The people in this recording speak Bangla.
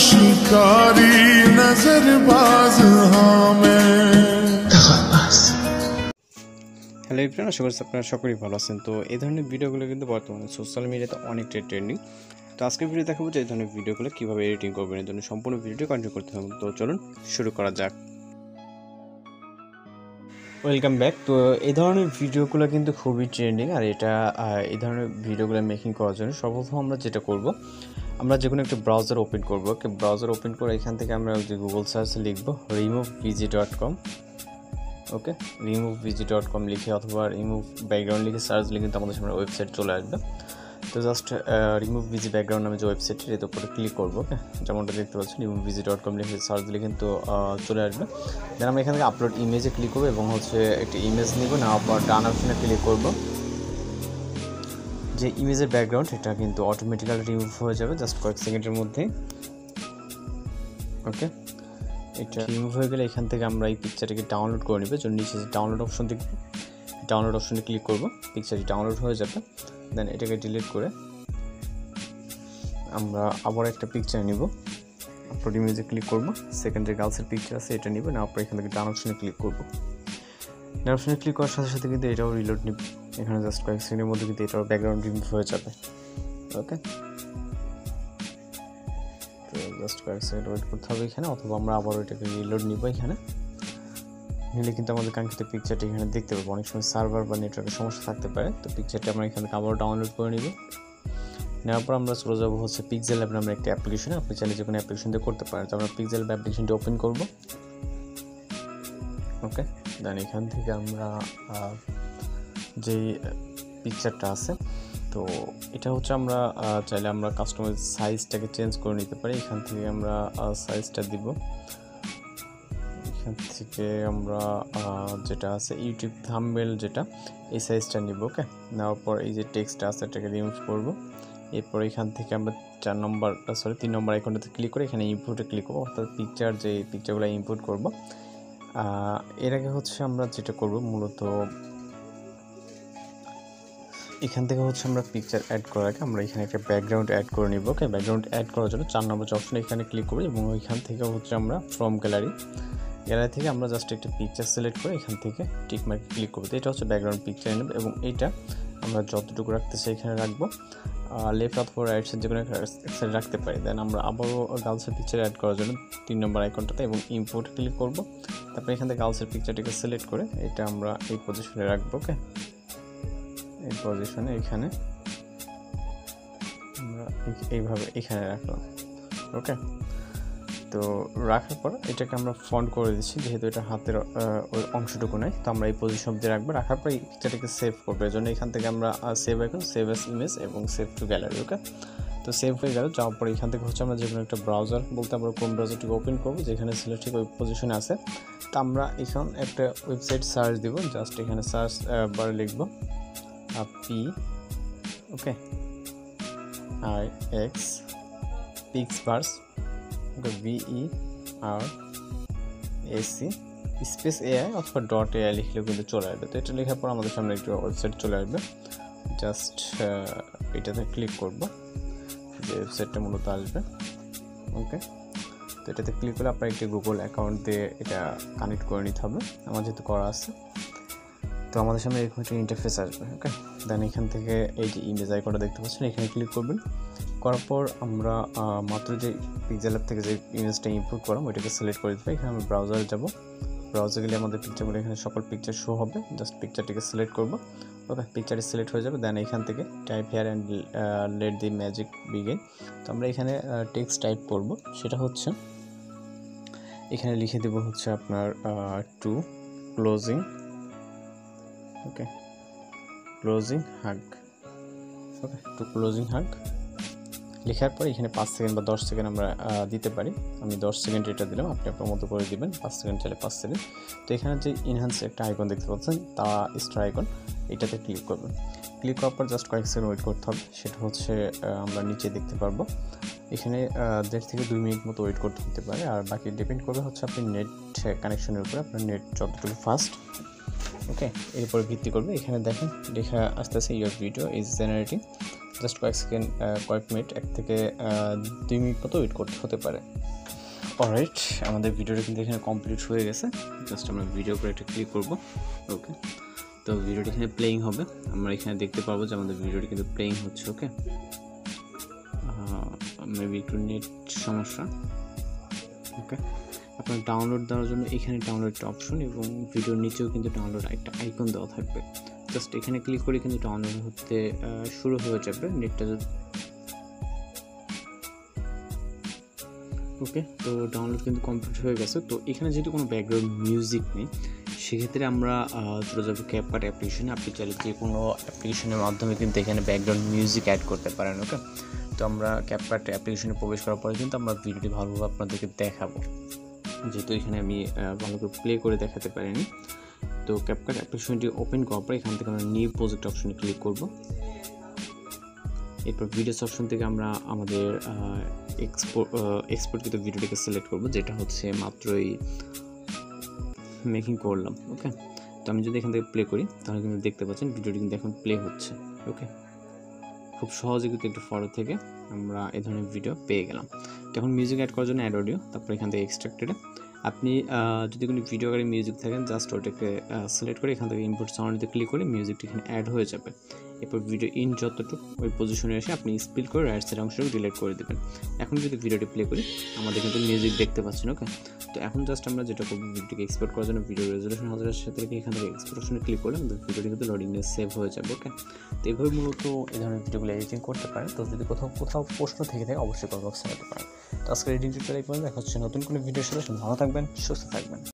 शिकारी नजरबाज হ্যালো এভরিওয়ান, আশা করছি আপনারা সকলেই ভালো আছেন। তো এই ধরনের ভিডিওগুলো কিন্তু বর্তমানে সোশ্যাল মিডিয়াতে অনেকটাই ট্রেন্ডিং। তো আজকের ভিডিও দেখাবো যে এই ধরনের ভিডিওগুলো কীভাবে এডিটিং করবেন, এর জন্য সম্পূর্ণ ভিডিও কন্টিনিউ করতে হবে। তো চলুন শুরু করা যাক। Welcome back. তো এই ধরনের ভিডিওগুলো কিন্তু খুবই ট্রেন্ডিং, আর এই ধরনের ভিডিওগুলো মেকিং করার জন্য সর্বপ্রথম আমরা যেটা করব, আমরা যে কোনো একটা ব্রাউজার ওপেন করবো। ব্রাউজার ওপেন করে এখান থেকে আমরা যে গুগল সার্চে লিখবো removevg.com। ওকে, removevg.com লিখে অথবা রিমুভ ব্যাকগ্রাউন্ড লিখে সার্চ লিখে কিন্তু আমাদের সামনে ওয়েবসাইট চলে আসবে। তো জাস্ট removevg ব্যাকগ্রাউন্ড নামে যে ওয়েবসাইটটি এর উপরে ক্লিক করবো। ওকে, যেমনটা দেখতে পাচ্ছি removevg.com লিখে সার্চ দিলে কিন্তু চলে আসবে। দেন আমরা এখান থেকে আপলোড ইমেজে ক্লিক করবো এবং একটি ইমেজ নিব, না আপনার ডান অপশনে ক্লিক করবো। যে ইমেজের ব্যাকগ্রাউন্ড এটা কিন্তু অটোমেটিক্যালি রিমুভ হয়ে যাবে জাস্ট কয়েক সেকেন্ডের মধ্যে। ওকে, এটা রিমুভ হয়ে গেলে এখান থেকে আমরা এই পিকচারটিকে ডাউনলোড করে নেব। জন্য নিচে যে ডাউনলোড অপশন দেখব, ডাউনলোড অপশনে ক্লিক করব, পিকচারটি ডাউনলোড হয়ে যাবে। দেন এটাকে ডিলিট করে আমরা আবার একটা পিকচার নিব, আপলোড ইমেজে ক্লিক করব, সেকেন্ডারি গার্লসের পিকচার আছে এটা নিব, না আপনার এখান থেকে ডান অপশনে ক্লিক করব। ডান অপশনে ক্লিক করার সাথে সাথে কিন্তু এটাও রিলোড নিব। এখানে জাস্ট কয়েক সেকেন্ডের মধ্যে কিন্তু এটাও ব্যাকগ্রাউন্ড রিমুভ হয়ে যাবে। ওকে, তো জাস্ট কয়েক সেকেন্ড ওয়েট করতে হবে এখানে, অথবা আমরা আবার ওইটাকে রিলোড নিব। এখানে নিলে কিন্তু আমাদের কাঙ্ক্ষিত পিকচারটি এখানে দেখতে পাবো। অনেক সময় সার্ভার বা নেটওয়ার্কের সমস্যা থাকতে পারে, তো পিকচারটি আমরা এখান থেকে আবার ডাউনলোড করে নিব। নেওয়ার পর আমরা চলে যাবো পিক্সেল ল্যাব নামের একটা অ্যাপ্লিকেশনে। আপনি চাইলে যে কোনো অ্যাপ্লিকেশন দিয়ে করতে পারেন। তো আমরা পিক্সেল ল্যাব অ্যাপ্লিকেশনটি ওপেন করব। ওকে, দেন এখান থেকে আমরা যেই পিকচারটা আছে, তো এটা আমরা চাইলে আমরা কাস্টমাইজ সাইজটাকে চেঞ্জ করে নিতে পারি। এখান থেকে আমরা সাইজটা দিব। এখান থেকে আমরা যেটা আছে ইউটিউব থাম্বনেল যেটা, এই সাইজটা নিব। ওকে, নেওয়ার পর এই যে টেক্সটটা আছে এটাকে রিমুভ করব। এরপর এখান থেকে আমরা 3 নম্বর আইকনটাতে ক্লিক করে এখানে ইনপুটে ক্লিক করব, অর্থাৎ যে পিকচারগুলো ইনপুট করব। এর আগে আমরা যেটা করব মূলত এখান থেকে আমরা পিকচার অ্যাড করার আগে আমরা এখানে একটা ব্যাকগ্রাউন্ড অ্যাড করে নিব। ওকে, ব্যাকগ্রাউন্ড অ্যাড করার জন্য 4 নম্বর অপশনে এখানে ক্লিক করব এবং ওইখান থেকে আমরা ফ্রম গ্যালারি থেকে আমরা জাস্ট একটা পিকচার সিলেক্ট করে এখান থেকে টিক মার্কে ক্লিক করব। এটা ব্যাকগ্রাউন্ড পিকচার নেব এবং এইটা আমরা যতটুকু রাখতে চাই এখানে রাখবো। লেফট অথবা রাইট সাইড যে কোনো একটা সাইড রাখতে পারি। দেন আমরা আবারও গার্লসের পিকচার অ্যাড করার জন্য 3 নম্বর আইকনটাতে এবং ইম্পোর্ট ক্লিক করব। তারপরে এখান থেকে গার্লসের পিকচারটিকে সিলেক্ট করে এটা আমরা এই পজিশনে রাখবো। ওকে, এই পজিশনে এখানে আমরা এইভাবে এখানে রাখলাম। ওকে, তো রাখার পর এটাকে আমরা ফন্ট করে দিচ্ছি, যেহেতু এটা হাতের ওই অংশটুকু নেই, তো আমরা এই পজিশন অবধি রাখবো। রাখার পর এই পিকচারটাকে সেভ করবো। এর জন্য এখান থেকে আমরা save icon, save as image এবং সেভ টু গ্যালারি। ওকে, তো সেভ হয়ে গেল। যাওয়ার পর এখান থেকে আমরা যে কোনো একটা ব্রাউজার বলতে আমরা কোন ব্রাউজারটিকে ওপেন করবো, যেখানে সিলেক্ট ঠিক ওই পজিশনে আছে। তো আমরা এখন একটা ওয়েবসাইট সার্চ দিব। জাস্ট এখানে সার্চ বারে লিখবো ওকে PIX PixVerse, VERAC space AI অথবা .ai লিখলেও কিন্তু চলে আসবে। তো এটা লেখার পর আমাদের সামনে একটু ওয়েবসাইট চলে আসবে। জাস্ট এটাতে ক্লিক করব, যে ওয়েবসাইটটা মূলত আসবে। ওকে, তো এটাতে ক্লিক করলে আপনার একটি গুগল অ্যাকাউন্ট দিয়ে এটা কানেক্ট করে নিতে হবে। আমার যেহেতু করা আছে, তো আমাদের সামনে এরকম একটা ইন্টারফেস আসবে। ওকে, দেন এখান থেকে এই যে ইমেজ আইকনটা দেখতে পাচ্ছেন এখানে ক্লিক করবেন। করার পর আমরা মাত্র যে পিক্সেল ল্যাব থেকে যে ইমেজটা ইনপুট করলাম ওইটাকে সিলেক্ট করে দিতে। এখানে আমরা ব্রাউজারে যাব। ব্রাউজারে গেলে আমাদের পিকচারগুলো এখানে সকল পিকচার শো হবে। জাস্ট পিকচারটিকে সিলেক্ট করব। ওকে, পিকচারটি সিলেক্ট হয়ে যাবে। দেন এখান থেকে type here and let the magic begin. তো আমরা এখানে টেক্সট টাইপ করব, সেটা এখানে লিখে দেব আপনার টু ক্লোজিং। ওকে, ক্লোজিং হাগ। ওকে, টু ক্লোজিং হাগ লেখার পর এখানে 5 সেকেন্ড বা 10 সেকেন্ড আমরা দিতে পারি। আমি 10 সেকেন্ড এটা দিলাম, আপনি আপনার মতো করে দিবেন। 5 সেকেন্ড চাইলে 5 সেকেন্ড। তো এখানে যে ইনহ্যান্স একটা আইকন দেখতে পাচ্ছেন, তা স্টার আইকন, এটাতে ক্লিক করবেন। ক্লিক করার পর জাস্ট কয়েক সেকেন্ড ওয়েট করতে হবে। সেটা আমরা নিচে দেখতে পারবো। এখানে 1.5 থেকে 2 মিনিট মতো ওয়েট করতে হতে পারে, আর বাকি ডিপেন্ড করবে আপনি নেট কানেকশনের উপরে, আপনার নেট যতটুকু ফাস্ট। ওকে, এরপরে ভিত্তি করবে। এখানে দেখেন লেখা আসতেছে your video is generating. Just কয়েক মিনিট 1 থেকে 2 মিনিট মতো ওয়েট করতে হতে পারে। অলরাইট, আমাদের ভিডিওটা কিন্তু এখানে কমপ্লিট হয়ে গেছে। জাস্ট আমরা ভিডিও করে একটা ক্লিক করব। ওকে, তো ভিডিওটা এখানে প্লেইং হবে, আমরা এখানে দেখতে পাবো যে আমাদের ভিডিওটা কিন্তু প্লেইং হচ্ছে। ওকে, মেবি একটু নেট সমস্যা। ওকে, আপনার ডাউনলোড দেওয়ার জন্য এখানে ডাউনলোড একটা অপশন এবং ভিডিওর নিচেও কিন্তু ডাউনলোড একটা আইকন দেওয়া থাকবে। জাস্ট এখানে ক্লিক করে কিন্তু ডাউনলোড হতে শুরু হয়ে যাবে নেটটা যদি। ওকে, তো ডাউনলোড কিন্তু কমপ্লিট হয়ে গেছে। তো এখানে যেহেতু কোনো ব্যাকগ্রাউন্ড মিউজিক নেই, সেক্ষেত্রে আমরা চলে যাবো ক্যাপকাট অ্যাপ্লিকেশনে। আপনি চাইলে যে কোনো অ্যাপ্লিকেশনের মাধ্যমে কিন্তু এখানে ব্যাকগ্রাউন্ড মিউজিক অ্যাড করতে পারেন। ওকে, তো আমরা ক্যাপকাট অ্যাপ্লিকেশনে প্রবেশ করার পরে কিন্তু আমরা ভিডিওটি ভালোভাবে আপনাদেরকে দেখাবো, যেহেতু এখানে আমি ভালো করে প্লে করে দেখাতে পারিনি। তো ক্যাপকাট অ্যাপ্লিকেশনটি ওপেন করার পর এখান থেকে আমরা নিউ প্রজেক্ট অপশনে ক্লিক করব। এরপর ভিডিওস অপশন থেকে আমরা আমাদের এক্সপোর্টকৃত ভিডিওটিকে সিলেক্ট করব, যেটা হচ্ছে মাত্রই মেকিং করলাম। ওকে, তো আমি যদি এখান থেকে প্লে করি তাহলে কিন্তু দেখতে পাচ্ছেন ভিডিওটি কিন্তু এখন প্লে হচ্ছে। ওকে, খুব সহজে কিন্তু একটু ফটো থেকে আমরা এই ধরনের ভিডিও পেয়ে গেলাম। তো এখন মিউজিক অ্যাড করার জন্য অ্যাড অডিও, তারপর এখান থেকে এক্সট্রাক্টেডে আপনি যদি কোনো ভিডিও আকারে মিউজিক থাকেন জাস্ট ওটাকে সিলেক্ট করে এখান থেকে ইনপুট সাউন্ডে ক্লিক করে মিউজিকটি এখানে অ্যাড হয়ে যাবে। এরপর ভিডিও ইন যতটুকু ওই পজিশনে এসে আপনি স্পিড করে রাইট সাইড অংশটুকু ডিলিট করে দেবেন। এখন যদি ভিডিওটি প্লে করি আমাদের কিন্তু মিউজিক দেখতে পাচ্ছেন। ওকে, তো এখন জাস্ট আমরা যেটা করবো, ভিডিওটিকে এক্সপোর্ট করার জন্য ভিডিও রেজলিউশন 1000 সাথে এখান থেকে এক্সপোর্ট অপশনে ক্লিক করলে আমাদের ভিডিওটি কিন্তু লোডিং নিয়ে সেভ হয়ে যাবে। ওকে, তো এইভাবে মূলত এই ধরনের ভিডিওগুলো এডিটিং করতে পারেন। তো যদি কোথাও প্রশ্ন থেকে থাকে অবশ্যই কমেন্ট বক্সে জানাতে পারেন। তো আজকের এডিটিং টিউটোরিয়াল এই পর্যন্ত। দেখা হচ্ছে নতুন কোনো ভিডিওর সাথে। ভালো থাকবেন, সুস্থ থাকবেন।